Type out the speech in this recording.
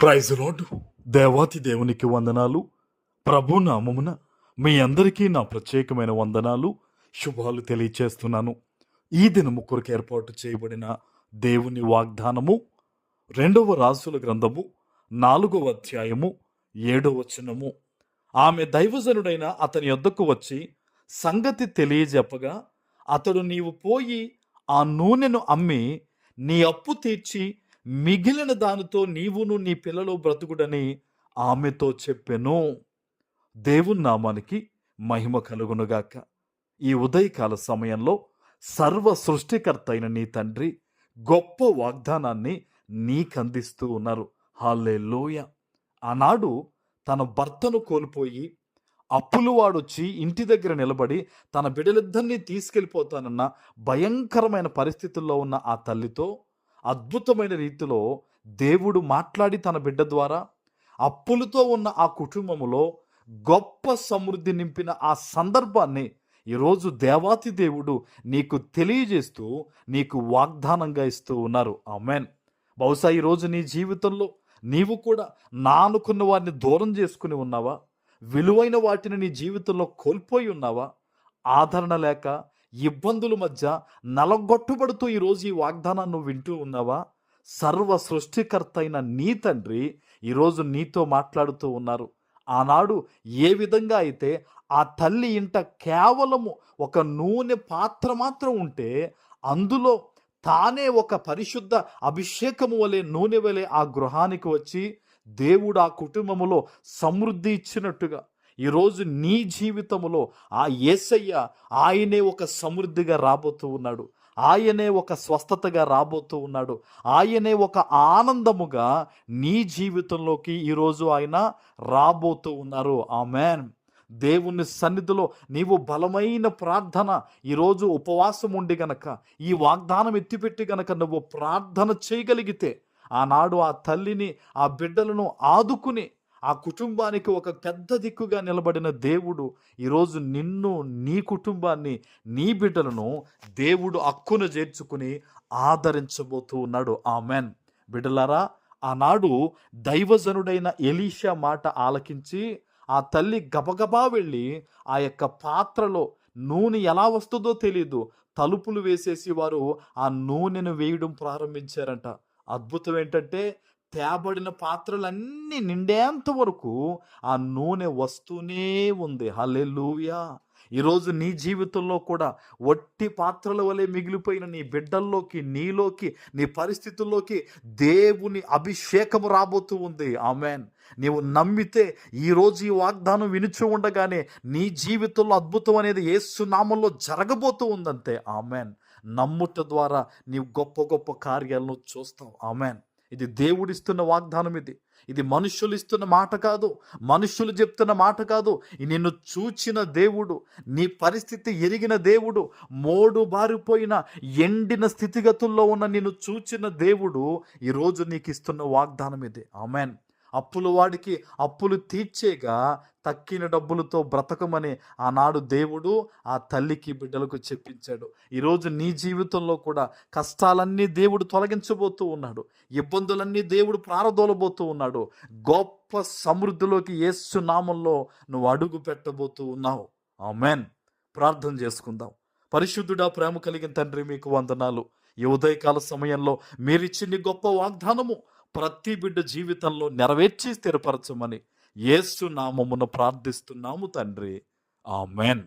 Praise lord. దేవాతి దేవునికి వందనాలు. ప్రభు నామమున మీ అందరికీ నా ప్రత్యేకమైన వందనాలు, శుభాలు తెలియచేస్తున్నాను. ఈ దినము కొరకు ఏర్పాటు చేయబడిన దేవుని వాగ్దానము 2వ రాజుల గ్రంథము 4వ అధ్యాయము 7వ వచనము. ఆమె దైవజనుడైన అతని యొద్దకు వచ్చి సంగతి తెలియజెప్పగా, అతడు నీవు పోయి ఆ నూనెను అమ్మి నీ అప్పు తీర్చి మిగిలిన దానితో నీవును నీ పిల్లలు బ్రతుకుడని ఆమెతో చెప్పెను. దేవుని నామానికి మహిమ కలుగునుగాక. ఈ ఉదయకాల సమయంలో సర్వ సృష్టికర్త అయిన నీ తండ్రి గొప్ప వాగ్దానాన్ని నీకందిస్తూ ఉన్నారు. హల్లెలూయా. ఆనాడు తన భర్తను కోల్పోయి అప్పులు వాడొచ్చి ఇంటి దగ్గర నిలబడి తన బిడ్డలిద్దరినీ తీసుకెళ్ళిపోతానన్న భయంకరమైన పరిస్థితుల్లో ఉన్న ఆ తల్లితో అద్భుతమైన రీతిలో దేవుడు మాట్లాడి తన బిడ్డ ద్వారా అప్పులతో ఉన్న ఆ కుటుంబములో గొప్ప సమృద్ధి నింపిన ఆ సందర్భాన్ని ఈరోజు దేవాతి దేవుడు నీకు తెలియజేస్తూ నీకు వాగ్దానంగా ఇస్తూ ఉన్నారు. ఆమెన్. బహుశా ఈరోజు నీ జీవితంలో నీవు కూడా అనుకున్న వారిని దూరం చేసుకుని ఉన్నావా? విలువైన వాటిని నీ జీవితంలో కోల్పోయి ఉన్నావా? ఆదరణ లేక ఇబ్బందుల మధ్య నలగొట్టుబడుతూ ఈరోజు ఈ వాగ్దానాన్ని నువ్వు వింటూ ఉన్నావా? సర్వ సృష్టికర్త అయిన నీ తండ్రి ఈరోజు నీతో మాట్లాడుతూ ఉన్నారు. ఆనాడు ఏ విధంగా అయితే ఆ తల్లి ఇంట కేవలము ఒక నూనె పాత్ర మాత్రం ఉంటే అందులో తానే ఒక పరిశుద్ధ అభిషేకము వలె నూనె వలె ఆ గృహానికి వచ్చి దేవుడు ఆ కుటుంబములో సమృద్ధి ఇచ్చినట్టుగా ఈరోజు నీ జీవితంలో ఆ యేసయ్య ఆయనే ఒక సమృద్ధిగా రాబోతూ ఉన్నాడు. ఆయనే ఒక స్వస్థతగా రాబోతూ ఉన్నాడు. ఆయనే ఒక ఆనందముగా నీ జీవితంలోకి ఈరోజు ఆయన రాబోతూ ఉన్నారు. ఆమెన్. దేవుని సన్నిధిలో నీవు బలమైన ప్రార్థన ఈరోజు ఉపవాసం ఉండి గనక ఈ వాగ్దానం ఎత్తిపెట్టి గనక నువ్వు ప్రార్థన చేయగలిగితే ఆనాడు ఆ తల్లిని ఆ బిడ్డలను ఆదుకుని ఆ కుటుంబానికి ఒక పెద్ద దిక్కుగా నిలబడిన దేవుడు ఈరోజు నిన్ను, నీ కుటుంబాన్ని, నీ బిడ్డలను దేవుడు అక్కున చేర్చుకుని ఆదరించబోతూ ఉన్నాడు. ఆమెన్. బిడ్డలారా, ఆనాడు దైవజనుడైన ఎలీషా మాట ఆలకించి ఆ తల్లి గబగబా వెళ్ళి ఆ యొక్క పాత్రలో నూనె ఎలా వస్తుందో తెలియదు, తలుపులు వేసేసి వారు ఆ నూనెను వేయడం ప్రారంభించారంట. అద్భుతం ఏంటంటే తేబడిన పాత్రలన్నీ నిండేంత వరకు ఆ నూనె వస్తూనే ఉంది. హల్లెలూయా. ఈరోజు నీ జీవితంలో కూడా వట్టి పాత్రల వలె మిగిలిపోయిన నీ బిడ్డల్లోకి, నీలోకి, నీ పరిస్థితుల్లోకి దేవుని అభిషేకము రాబోతూ ఉంది. ఆమెన్. నీవు నమ్మితే ఈరోజు ఈ వాగ్దానం వినుచు ఉండగానే నీ జీవితంలో అద్భుతం అనేది యేసు నామములో జరగబోతూ ఉందంతే. ఆమెన్. నమ్ముట ద్వారా నీవు గొప్ప గొప్ప కార్యాలను చూస్తావు. ఆమెన్. ఇది దేవుడిస్తున్న వాగ్దానం. ఇది మనుషులు ఇస్తున్న మాట కాదు, మనుషులు చెప్తున్న మాట కాదు. నిన్ను చూచిన దేవుడు, నీ పరిస్థితి ఎరిగిన దేవుడు, మోడు బారిపోయిన ఎండిన స్థితిగతుల్లో ఉన్న నిన్ను చూచిన దేవుడు ఈరోజు నీకు ఇస్తున్న వాగ్దానం ఇది. ఆమెన్. అప్పులు వాడికి అప్పులు తీర్చేగా తక్కిన డబ్బులతో బ్రతకమని ఆనాడు దేవుడు ఆ తల్లికి బిడ్డలకు చెప్పించాడు. ఈరోజు నీ జీవితంలో కూడా కష్టాలన్నీ దేవుడు తొలగించబోతూ ఉన్నాడు. ఇబ్బందులన్నీ దేవుడు ప్రారదోలబోతూ ఉన్నాడు. గొప్ప సమృద్ధిలోకి యేసు నామంలో నువ్వు అడుగు పెట్టబోతూ ఉన్నావు. ఆమెన్. ప్రార్థన చేసుకుందాం. పరిశుద్ధుడా, ప్రేమ కలిగిన తండ్రి, మీకు వందనాలు. ఈ ఉదయకాల సమయంలో మీరిచ్చిన గొప్ప వాగ్దానము ప్రతి బిడ్డ జీవితంలో నెరవేర్చి స్థిరపరచమని యేసు నామమున ప్రార్థిస్తున్నాము తండ్రి. ఆమెన్.